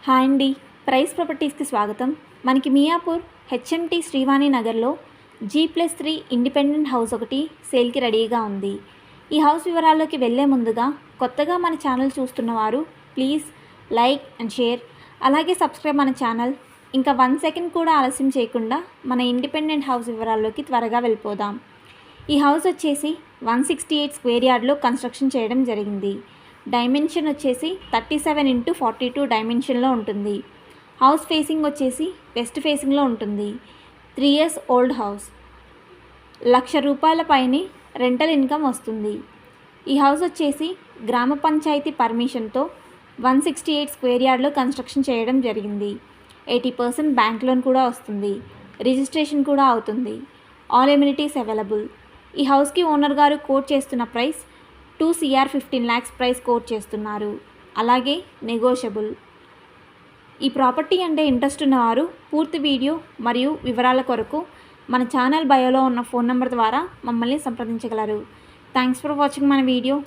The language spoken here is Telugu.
హాయ్ అండి, ప్రైస్ ప్రాపర్టీస్కి స్వాగతం. మనకి మియాపూర్ హెచ్ఎంటీ శ్రీవాణి నగర్లో G+3 ఇండిపెండెంట్ హౌస్ ఒకటి సేల్కి రెడీగా ఉంది. ఈ హౌస్ వివరాల్లోకి వెళ్ళే ముందుగా కొత్తగా మన ఛానల్ చూస్తున్నవారు ప్లీజ్ లైక్ అండ్ షేర్, అలాగే సబ్స్క్రైబ్ మన ఛానల్. ఇంకా 1 సెకండ్ కూడా ఆలస్యం చేయకుండా మన ఇండిపెండెంట్ హౌస్ వివరాల్లోకి త్వరగా వెళ్ళిపోదాం. ఈ హౌస్ వచ్చేసి 168 స్క్వేర్ యార్డ్లో కన్స్ట్రక్షన్ చేయడం జరిగింది. డైమెన్షన్ వచ్చేసి 37x42 డైమెన్షన్లో ఉంటుంది. హౌస్ ఫేసింగ్ వచ్చేసి వెస్ట్ ఫేసింగ్లో ఉంటుంది. 3 years ఓల్డ్ హౌస్. ₹1,00,000 పైనే రెంటల్ ఇన్కమ్ వస్తుంది. ఈ హౌస్ వచ్చేసి గ్రామ పంచాయతీ పర్మిషన్తో 168 స్క్వేర్ యార్డ్లో కన్స్ట్రక్షన్ చేయడం జరిగింది. 80% బ్యాంక్ లోన్ కూడా వస్తుంది. రిజిస్ట్రేషన్ కూడా అవుతుంది. All amenities available. ఈ హౌస్కి ఓనర్ గారు కోట్ చేస్తున్న price 2 CR 15 lakhs price coat చేస్తున్నారు. అలాగే నెగోషియబుల్. ఈ ప్రాపర్టీ అంటే ఇంట్రెస్ట్ ఉన్నవారు పూర్తి వీడియో మరియు వివరాల కొరకు మన ఛానల్ బయోలో ఉన్న ఫోన్ నెంబర్ ద్వారా మమ్మల్ని సంప్రదించగలరు. థ్యాంక్స్ ఫర్ వాచింగ్ మన వీడియో.